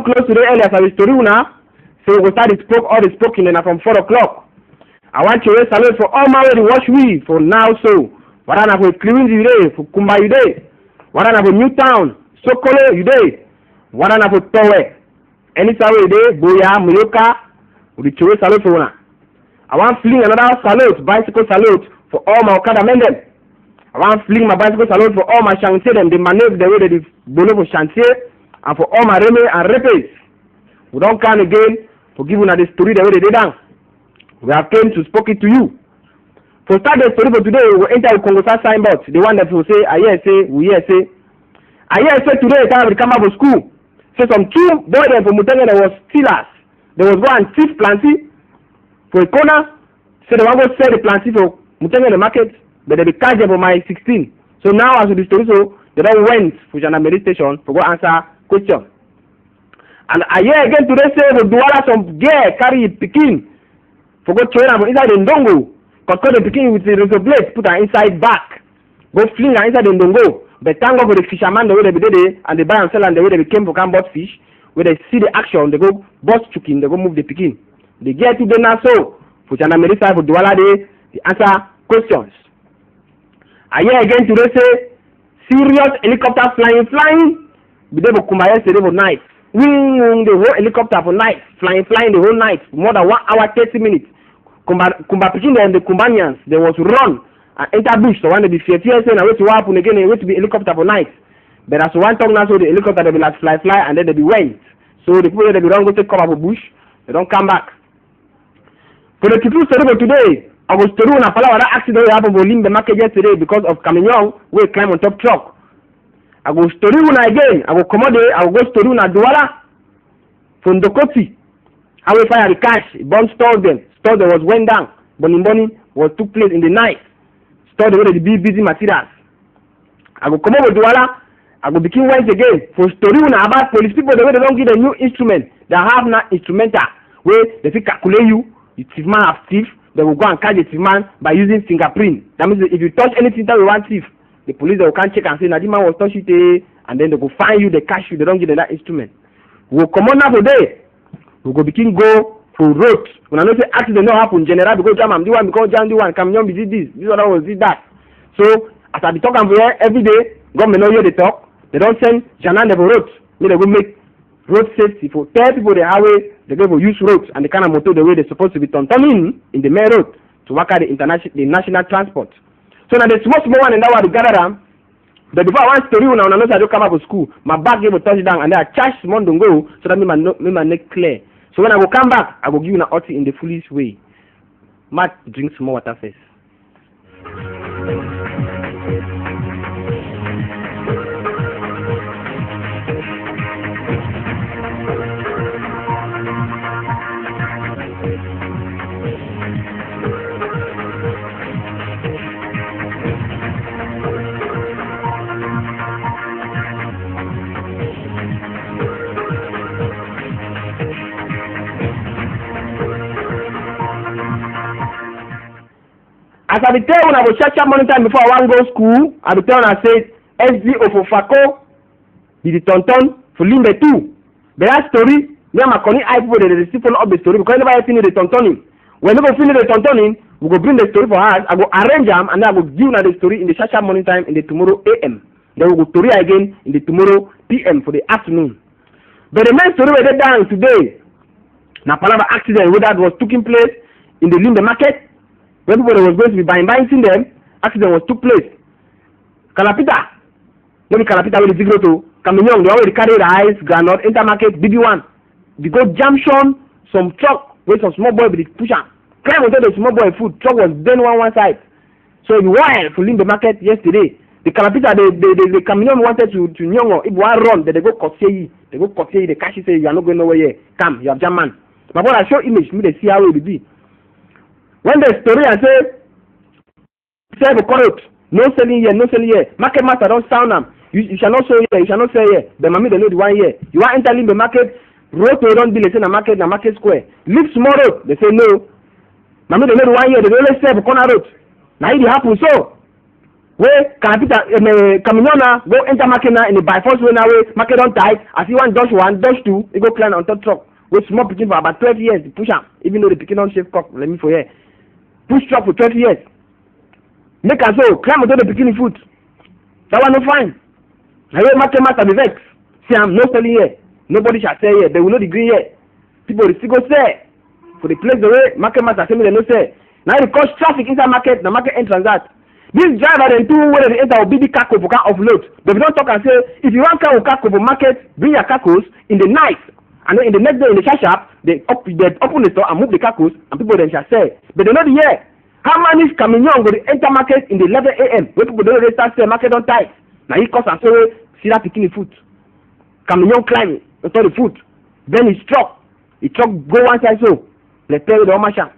close today earlier as I story now. So we go start all the spoken then from 4 o'clock. I want to raise salute for all my way to watch we for now so. Warana for Cleveland you day, for Kumba you day. Warana for Newtown, Sokolo you day. Warana for Towe. Any salute you day, Boya, Muyoka, we to raise salute for one. I want fling another salute, bicycle salute for all my Okada men them. I want fling my bicycle salute for all my chantier them. They maneuver the way they below for chantier and for all my reme and repes. We don't come again for giving the story the way they did down. We have came to speak it to you. For start the story for today, we will enter the Congosa signboard. The one that will say, I hear say, we hear say. I hear say today, time we come out of school. So some 2 boys from Mutenge that was stealers. They was go and thief planty for a corner. So they want to sell the planty for Mutenge the market, but they be catch them for my 16. So now as we the story, so they don't went for Janameri station for go answer question. And I hear again today say for Douala some girl carry Pekin. For go train am inside the ndongo, cause the pikin with the razor blade put her inside back, go fling her inside the ndongo. But thank God for the fisherman the way they be there and they buy and sell and the way they came for come bought fish, where they see the action, they go bust chicken, they go move the pikin. They get to the now so for Janameri side for Douala they answer questions. I hear again today say serious helicopter flying, be there for Kumba yesterday for night. Wing the whole helicopter for night, flying the whole night, more than 1 hour 30 minutes. Kumba Pikin and the Kumbanians, they was run and enter bush. So when they be fear saying, I wait to happen again, they wait to be helicopter for night. But as one talk now, so the helicopter they be like fly, and then they be went. So the people that they don't go take cover for bush, they don't come back. For the people story for today, I was story on a that accident that happened for Limbe market yesterday because of Kamignon, where climb on top truck. I go story one again. I go commode. I go story one Douala from Dokoti. How we fire the cash? Bomb stole them. Store that was went down. Bonnie was took place in the night. Store the way the busy materials. I go come over Douala. I go begin once again for story one about police people. The way they don't give a new instrument. They have now instrumental where they fit calculate you. The thief man have thief. They will go and catch the thief man by using fingerprint. That means if you touch anything that we want thief, the police they will can't check and say, "Nadima was touch it," and then they go find you, they catch you. They don't give them that instrument. We will come on now today. We go begin go for road. When I know say accident not happen general because jam am the one because jam the one come young be this other was did that. So as I be talk am here every day, government know hear the talk. They don't send Janan for road. They go make road safety for tell people the highway. They go for use roads and the kind of motor the way they supposed to be turning in the main road to work out the national transport. So now the small one in that one to gather them. But before I want story now, I know I don't come up to school. My back gave a touchdown and then I charge small don't go so that my neck clear. So when I will come back, I will give you an outing in the foolish way. Matt, drink some more water first. As I be tell when I go check money time before I want go school, I be tell when I say SD Ofofako be the tonton for Limbe too. But that story, me and my colleague I people they still follow up the story because never finish the tontoning. When we go finish the tontoning, we go bring the story for us. I go arrange them and then I go give the story in the Shasha morning time in the tomorrow AM. Then we go story again in the tomorrow PM for the afternoon. But the main story we did down today, na Palava accident where that was taking place in the Limbe market. When people was going to be buying them, accident was took place. Kalapita, maybe Kalapita with the zero to Kamignon, they already carry the ice, granite, intermarket, BB1. They go junction, some truck with some small boy with the pusher. Climb on the small boy food, truck was then one side. So it wild for leave the market yesterday. The Kalapita, the Kamignon wanted to Nyongo, if one run, then they go Kotsei, the cash say you are not going nowhere here. Come, you have German. But when I show image, me they see how it will be. When the story I say corrupt, no selling here, market master don't sound them. You shall not show here, you shall not say here. The mommy they know the one here. You are entering the market, road to don't be the market square. Leave small road, they say no. Mommy they know the one here, they only say corner road. Now it happen so. Where can Peter Camion go enter market now in the by force way now way market on tight. I see one dash 2, he go climb on top truck. With small picking for about 12 years, push am, even though the picking on shave cock, let me for here. Push truck for 12 years. Make am so, climb on top the picking foot. That one no fine. Now where market master be vex. See I'm no selling here. Nobody shall sell here. They will not agree here. People will still go sell. For the place the way market master say me they no sell. Now it cause traffic inside market, the market entrance that. This driver then two where they enter will be the cargo for can offload. But we don't talk and say if you want cargo for market, bring your cargoes in the night. And then in the next day in the shop, they open the store and move the cargoes and people then shall sell. But they know the year. How many camion go to enter market in the 11 a.m. when people don't start sell market on time. Now he cost and say see that picking the foot. Camion climbing onto the foot. Then he struck. He truck go one side so. Let's tell you the marshal.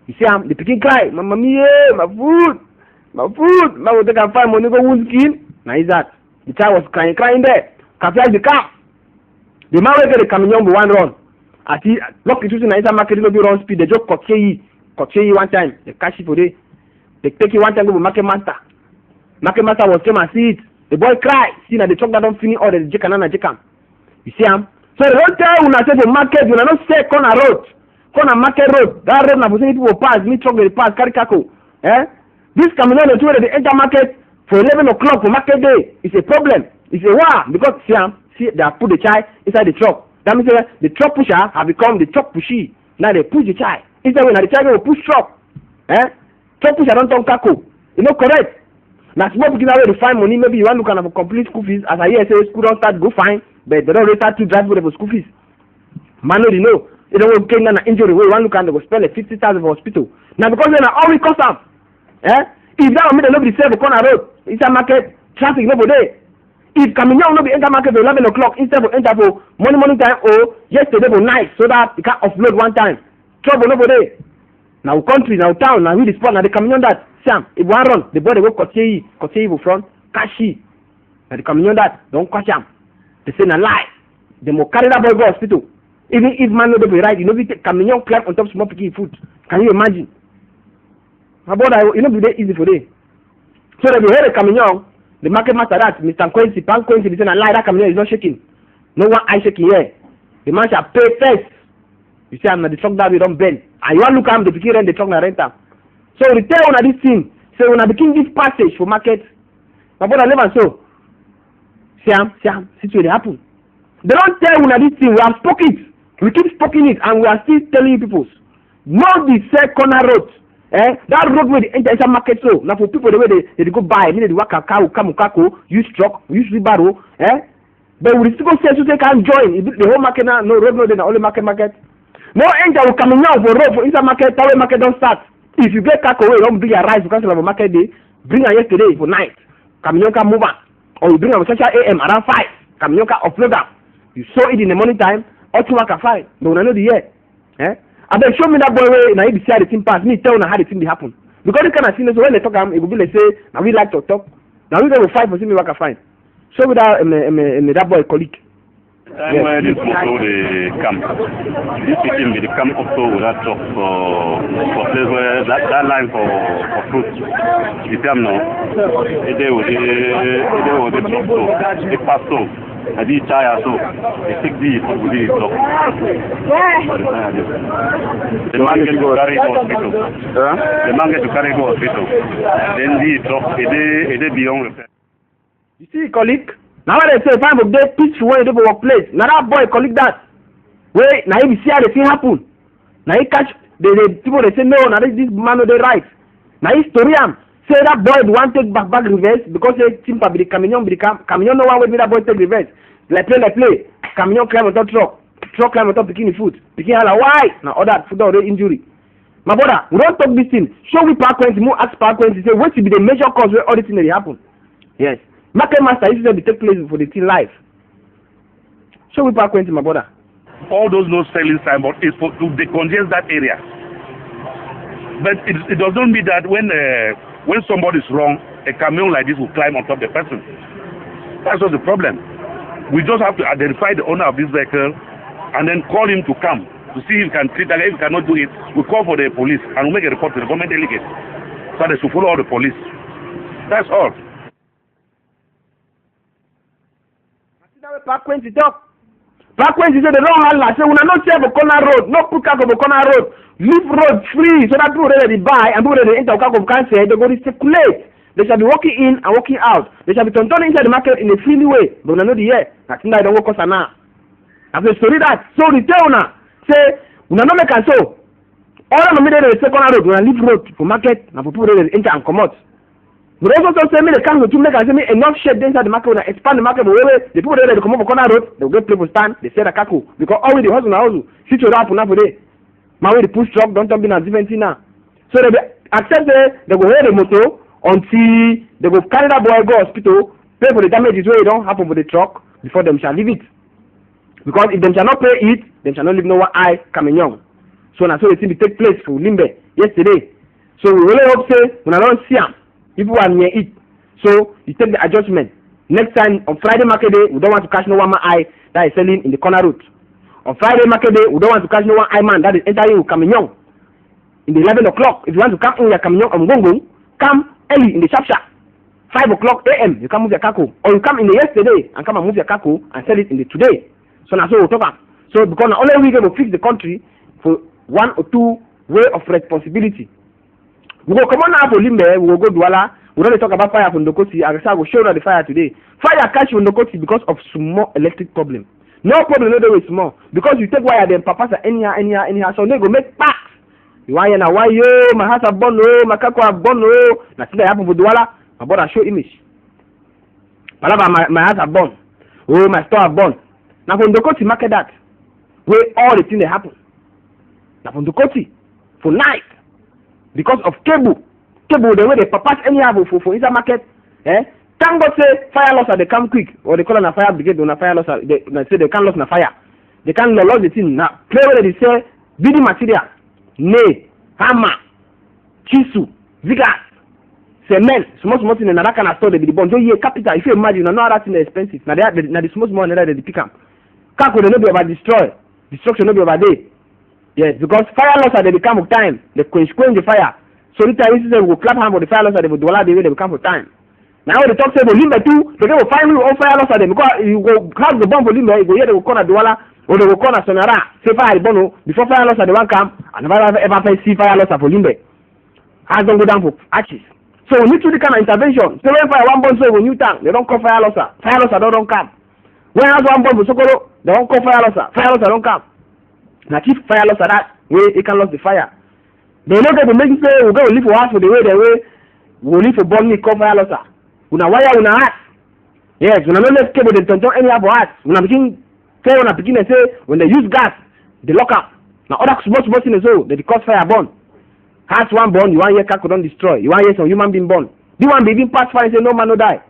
You see the picking cry, Mama mia, my food. My food, now we can find money go wound skin. Now is that the child was crying there. Can fly the car. The man will get the camion be one run. As he lock it to the market, no be run speed. They just cut you one time. They catch it for day. They take you one time go to market master. Market master was came and see it. The boy cry. See now the truck that don't finish all the jackan and jackan. You see him? So they don't tell when I say the market, you not say corner road, corner market road. That road now people will pass. Me truck will pass carry cargo. This camion the two they enter market for 11 o'clock for market day is a problem. It's a war because see they have put the child inside the truck. That means the truck pusher have become the truck pushy. Now they push the child. Instead when the child will push truck. Truck pusher don't turn cargo. You know correct. Now small people now to find money. Maybe you want to kind of complete school fees. As I hear say school don't start go fine, but they don't start to drive for school fees. Man no they know. They don't get an injury. We want to kind of spend 50,000 for hospital. Now because they are all we cost them. If that mean nobody sell the corner road, inside market, traffic nobody. If camion no be enter market for 11 o'clock instead of enter for morning time or yesterday for night so that it can offload one time. Trouble nobody. Now country, now town, now we the spot, now the camion that Sam, if one run, the boy they go cut you for front, catch you. Now the camion that don't catch him. They say na lie. They will carry that boy go hospital. Even if man no be right, you know we take camion climb on top small picking foot. Can you imagine? My brother, you know, be very easy for them. So that you hear the camion, the market master that Mr. Quincy, Pan Quincy, he said, "I lie, that camion is not shaking. No one eye shaking here. The man shall pay first. You see, I'm not the truck that we don't bend. And you want to look at the picking rent, the truck na renter. So we tell on this thing. So when I begin this passage for market, my brother never so. See what happen. They don't tell on this thing. We have spoken it. We keep speaking it, and we are still telling you people. Not the third corner road. That road where they enter inside market so now for people the way they go buy, they work kakao, use truck, use wheelbarrow, but we still go say so they can join the whole market now, no road no then only market. No angel will come now for road for inside market, that way market don't start. If you get kakao, you don't bring your rice because of a market day, bring her yesterday for night. Camion can move on. Or you bring her social AM around 5, camion can offload them. You saw it in the morning time, or 2 can fly. But when I know the year. And then show me that boy way now he be see how the thing pass. Me tell how the thing dey happen. Because they kind of see so when they talk it will be like say now we like to talk. Now we go fight for see me what I find. Show me that boy colleague. Time where this also the camp. This meeting with the camp also will not talk for place where that line for fruit. The camp now. They will talk so they pass so. I did tire so they take the for the talk. The man get to carry to hospital. The man get to carry to hospital. Then the talk they beyond repair. You see, colleague. Now they say five of them peaceful when they go workplace. Now that boy colleague that. Wait, now he see how the thing happen. Now he catch the people they say no, now this man no they right. Now he story am. Say that boy the one take back reverse because they simple be the camion no one will be that boy take reverse. Let's play. Camion climb on top truck climb on top picking the foot. Picking hala why? Now all that foot already injury. My brother, we don't talk this thing. Show we power quench, more ask power quench, say what should be the major cause where all this thing they happen. Yes. Market master used to take place for the thing life. Show we power quench, my brother. All those no selling signboard is for to decongest that area. But it doesn't mean that when somebody is wrong, a camion like this will climb on top of the person. That's not the problem. We just have to identify the owner of this vehicle and then call him to come to see if he can treat that. If he cannot do it, we call for the police and we make a report to the government delegate so they should follow all the police. That's all. Back when talk. Back when say they don't handle, say una not share corner road, no put car go corner road, leave road free so that people ready buy and people ready enter car go can say they go circulate. They shall be walking in and walking out. They shall be turning inside the market in a freely way. But we know the year. That's why I don't work us now. After story that, so retail now say we no make and so. All of the middle of the second road, we leave road for market and for people ready enter and come out. But also say me the council to make and say me enough shed inside the market, and expand the market. But the people ready to come up for corner road, they will get people stand. They say the kaku because already the hustle now hustle. See to that now for day. My way the push truck don't be a different thing now. So they accept they go hold the motor until they go carry that boy go hospital, pay for the damages where it don't happen for the truck before them shall leave it. Because if them shall not pay it, them shall not leave no one eye coming young. So now so the thing take place for Limbe yesterday. So we really hope say when I don't see them, people are near it. So you take the adjustment. Next time on Friday market day, we don't want to catch no one eye that is selling in the corner route. On Friday market day, we don't want to catch no one eye man that is entering with Camignon in the 11 o'clock. If you want to come in your Camignon on Gongo, come early in the sharp 5 o'clock a.m. you can move your kako, or you come in the yesterday and come and move your kako and sell it in the today. So now so we'll talk about. So because only we can fix the country for 1 or 2 way of responsibility. We go come on now for Limbe, we will go Douala. We don't talk about fire from Ndokoti. I will show you the fire today. Fire catch from Ndokoti because of small electric problem. No problem, no way small. Because you take wire then papas anyhow. So they go make packs. You want na why yo, my house a born no, my kako a born no. Na see that happen for Douala. My brother show image. Palava my house a born. Oh, my store a born. Now from Ndokoti market that. Where all the things they happen. Now from Ndokoti for night. Because of cable the way they papas anyhow for inside market. Thank God say fire loss they come quick, or they call on a fire brigade on a fire loss. They say they can't lose na fire. They can't lose the thing. Now play where they say building material, nail, hammer, chisel, zigzag, cement, small thing in that kind of store they be the bond. So yeah, capital. If you imagine, no other thing is expensive. Now the small money that they pick up. Can't go they not be about destruction not be about day. Yes, because fire loss they become of time. They quench the fire. So the time we will clap hand for the fire loss they will do all the way they become for time. Now the talk say Limbe too, they go find you on fire loss them because you go have the bomb for Limbe, you go here they will corner Douala or they will corner Sonara, say fire bono before fire loss they won't come and never ever see fire loss for Limbe. Has don't go down for arches. So we need to do the kind of intervention. So when fire one bomb so when you tank, they don't call fire loss don't come. When has one bomb for Sokolo, they don't call fire loss don't come. Now keep fire loss that way it can lose the fire. They don't get to make you say we go live for us for the way we live for bomb me call fire loss. Una wire una hat. Yes, una no let cable they turn any other hat. Una begin and say when they use gas, they lock up. Now other small things so they cause fire burn. Has one burn, you want your car could don't destroy. You want some human being born. The one baby pass fire and say no man no die.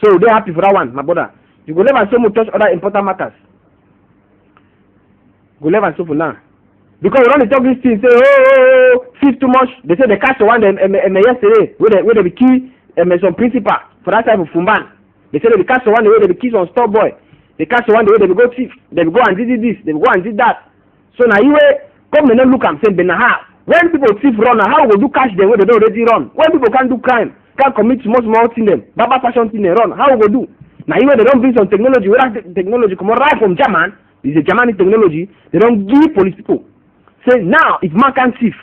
So they're happy for that one, my brother. You go never so much touch other important matters. Go never so for now. Because when they talk this thing, say thief too much. They say they catch the one yesterday where they be key some principal for that type of Fumban. They say they catch the one the way they be kiss on store boy. They catch the one the way they be go thief. They be go and did this. They be go and did that. So now you come and look and say Benaha. When people thief run, how we do catch them when they don't already run? When people can't do crime, can't commit small thing them, baba fashion thing they run, how we do? Now even they don't bring some technology, where that technology come right from German, it's a Germanic technology, they don't give police people. Say now if man can't thief,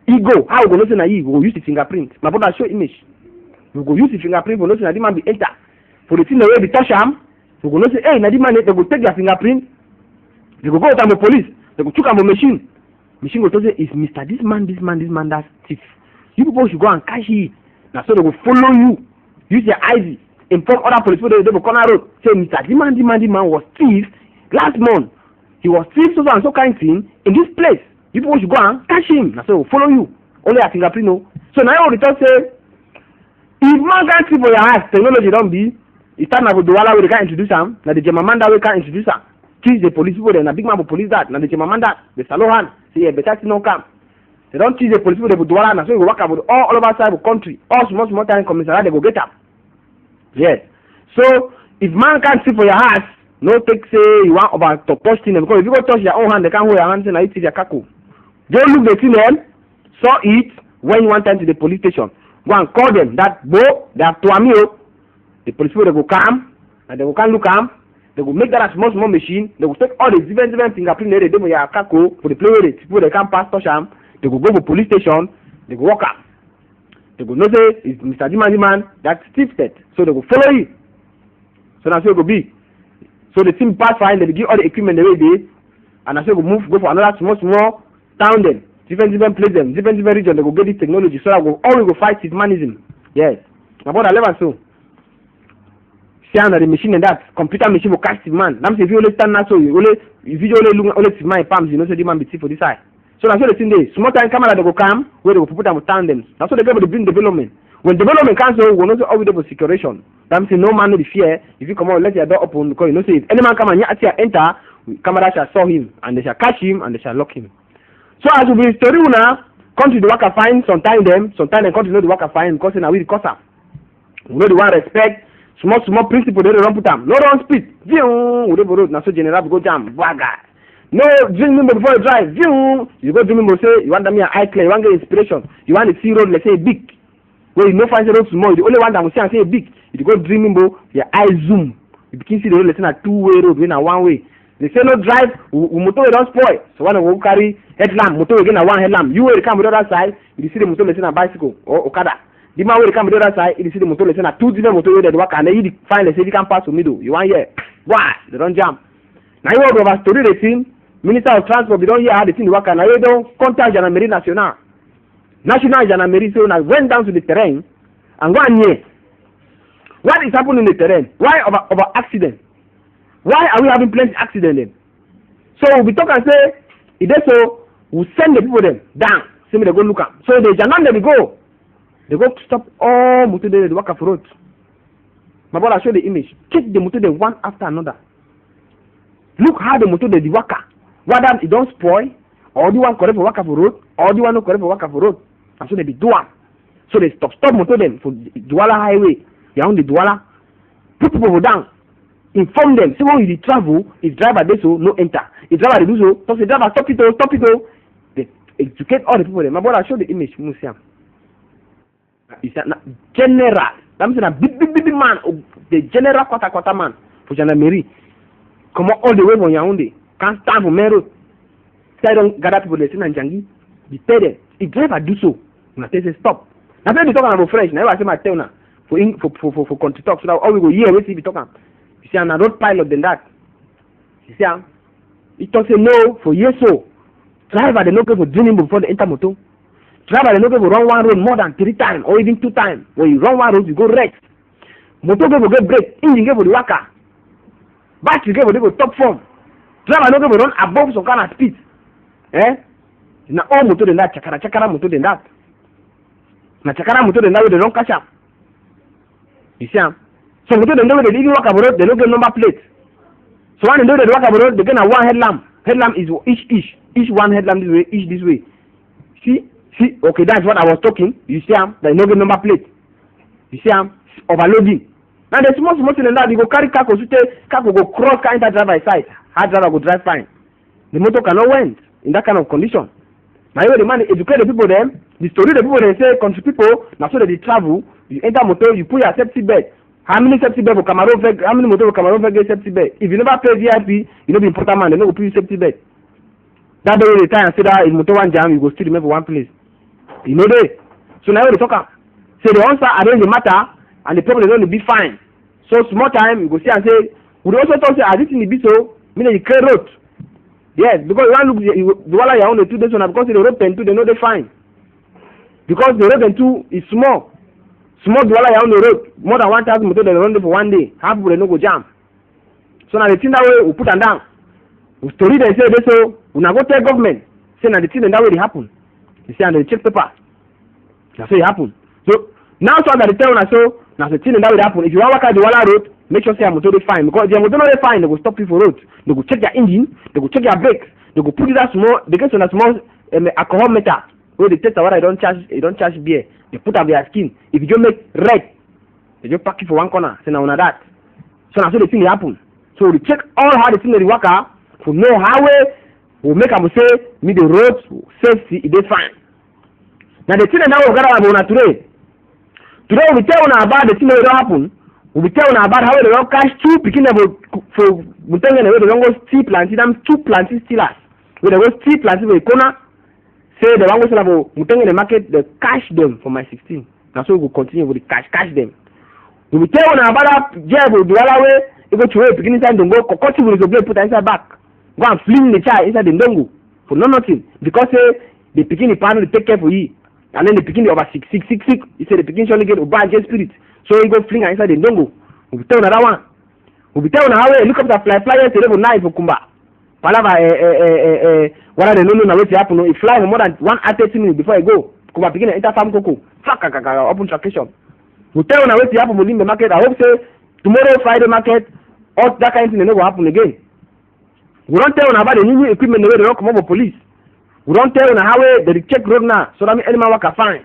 he go, how we go know say na he go use the fingerprint. My brother show image. We go use the fingerprint for no say na the man be enter. For the thing the way they touch him, we go know say hey na the man they go take their fingerprint, they go to the police, they go check on the machine. Machine go tell say it's Mr. This man that's thief. You people should go and catch him. Now so they will follow you. Use your eyes. Inform other police people they will corner road. Say Mr. The man was thief last month. He was thief so and so kind thing in this place. You people should go and catch him. Now so they will follow you. Only a fingerprint no. So now all the talk say if man can't see for your eyes, technology don't be. It's time now go Douala where they can introduce him. Now the Jamamanda we can introduce him. Teach the police people then a big man for police that. Now the Jamamanda the Salohan. Say yeah, better thing no come. They don't teach the police people they will Douala now so you go work about all over side of the country. All small time commissariat they go get up. Yes. So if man can't see for your house, no take say you want about to touch thing because if you go touch your own hand, they can't hold your hand and you see their kako. Don't look the thing on, saw it when you want time to the police station. go and call them that bo they have to amio. The police people they go come and they go can look am. They go make that a small machine. They go take all the different fingerprint they do for your kako for the play with it. People they can pass touch am. They go for police station. They go walk up. They go know say it's Mr. Jiman that stifted. So they go follow you. So that's how it go be. So the team pass fine. They give all the equipment the way they. And that's how go for another small town then. Different place them. Different region. They go get this technology. So that all we go fight is manism. Yes. About 11 so. See under the machine and that computer machine will catch the man. That means if you only stand now so you only look see my palms, you know, so the man be see for this side. So that's what the thing is. Small time camera they go come where they go put them stand them. That's what they go to bring development. When development comes so we know so all we do for securation. That means no man no the fear. If you come out, let your door open because you know say if any man come and enter, camera shall saw him and they shall catch him and they shall lock him. So as we be story now, come to the worker find sometimes they come to know the worker find because now we the causer. We know the one respect. Small principle they don't put them. No run speed. Road now so general go jam. Waga. No dream member before you drive. You go dream member say you want them here eye clear. You want get inspiration. You want to see road let's say big. Where you no find the road small. The only one that will see and say big. You go dream member your eye zoom. You can see the road let's say a two-way road when a one-way. They say no drive. Motor don't spoil. So one will carry headlamp. Motor again a one headlamp. You will come with the other side. You see the motor let's say a bicycle or Okada. The man will come to the other side, you see the motor lesson at two different motor that work and they find the say you can pass to middle. You want here. Why? They don't jump. Now you have a story the team, Minister of Transport, we don't hear how the thing work and now you don't contact Gendarmerie National. National Gendarmerie so now went down to the terrain and go and here. What is happening in the terrain? Why over accident? Why are we having plenty accident then? So we talk and say, if they so we send the people them down. See me they go look at. So the Gendarme they go. They go to stop all motor they work off road. My brother show the image. Check the motor they one after another. Look how the motor they work. Whether it don't spoil, or the one correct for work off road, or the one no correct for work off road. And so they be doing. So they stop motor them for Douala Highway. They are on the Douala. Put people down. Inform them. See when you travel, if driver they so no enter. If driver they do so, the driver stop it. They educate all the people there. My brother show the image, Museum. It's a general. That means a big man, the general quarter man for Gendarmerie. Come all the way from Yaoundé. Can't stand for main road. Say don't gather people they say Nanjangi. They tell them if driver do so, now they say stop. Now they be talking about French. Now I say my tell now for country talk so that all we go hear we see be talking. You see, I'm a road pilot than that. You see, it talks say no for yes so. Driver they no go for dreaming before they enter motor. Driver they no go for run one road more than 3 times or even 2 times. When you run one road, you go wreck. Motor go get break. Engine go for the worker. Battery go for top form. Driver no go for run above some kind of speed. Na all motor than that. Chakara motor than that. Na chakara motor than that they don't catch up. You see, so motor they know they even work about road. They don't get number plate. So when they know they work about road, they get a one headlamp. Headlamp is each one headlamp this way, each this way. See, okay, that's what I was talking. You see, there is no good number plate. You see, overloading. Now the small thing that you go carry car go cross car enter driver side. Hard driver go drive fine. The motor cannot went in that kind of condition. Now you the man educate the people them. The story the people they say country people. Now so that they travel, you enter motor, you put your safety belt. How many safety belt for Cameroon? How many motor for Cameroon get safety belt? If you never pay VIP, you know be important man. They no go put you safety belt. That day they try and say that if motor one jam, you go still remain for one place. You know they. So now they talk. Say the answer arrange the matter and the problem is going to be fine. So small time you go see and say we also talk say this thing be so meaning you clear road. Yes, because one look the one you own the 2 days on because the road 10 2 they know they fine. Because the road 10 2 is small. Small dwella on the road, more than 1,000 motor they run for one day. Half people they no go jam. So now the thing that way we put them down. We story they say they so we now go tell government say now the thing that way they happen. You see and they check paper. That's how it happen. So now so that they tell us so now the thing that way happen. If you want to walk out the Douala road, make sure say your motor they fine because their motor not they fine. They go stop you for road. They go check their engine. They go check their brakes. They go put it that small. They get on a small alcohol meter where they test the water. They don't charge beer. They put up their skin. If you just make red, they just pack it for one corner. Say now that. So now so the thing they happen. So we check all how the thing they work out to know how we make them say me the roads safety it is fine. Now the thing that we got about today. Today we tell una about the thing that don't happen. We tell una about how they don't catch two picking them for Mutenge and they don't go steal planting them two planting stealers. We they go steal planting with corner. Say the one go sell about Mutenge in the market, they cash them for my 16. Now so we will continue with the cash them. We will tell una about that job the other way. You go to a picking inside don't go cocotti with the blade put inside back. Go and fling the child inside the dongo for nothing because the picking the panel take care for you. And then the picking the over 6. He said the picking surely get over against spirit. So he go fling inside the dongo. We tell another one. We tell how we look up the fly to level 9 for Kumba. Palava what are the no wait to happen? It fly for more than 1 hour 30 minutes before I go. Kumba picking enter farm cocoa. Open traction. We tell now wait to happen within the market. I hope say tomorrow Friday market all that kind of thing will happen again. We don't tell about the new equipment the way they don't come up with police. We don't tell how they check road now so that any man work fine.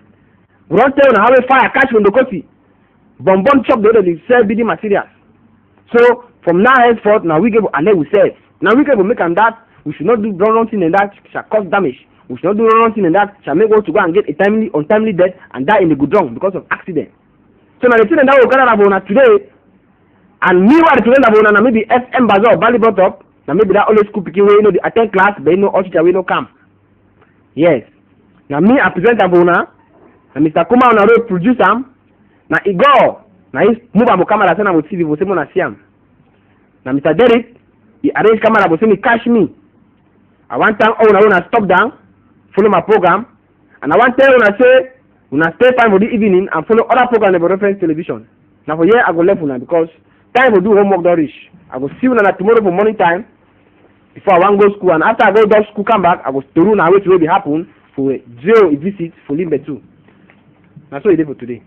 We don't tell how fire catch from the coffee. Bomb chop the way they sell building materials. So from now henceforth, now we give and then we sell. Now we can make and that we should not do wrong thing and that shall cause damage. We should not do wrong thing and that shall make us to go and get a untimely death and die in the good wrong because of accident. So now the thing that we gather about today and meanwhile the children about maybe FM Bazaar Bali brought up. Now maybe that always school picking way you know the attend class but you know all teacher we no come. Yes. Now me I present Abona and Mr. Kuma on the road produce am. Now Igor now he move about camera send am with TV for say na see am. Now Mr. Derek he arrange camera for say me catch me. I want time una stop down follow my program and I want tell una say una stay fine for the evening and follow other program about reference television. Now for here I go left una because time for do homework don't reach. I go see una tomorrow for morning time before I want go school and after I go to school come back I go to room and wait to be happen for zero visit for Limbe 2. That's what it is for today.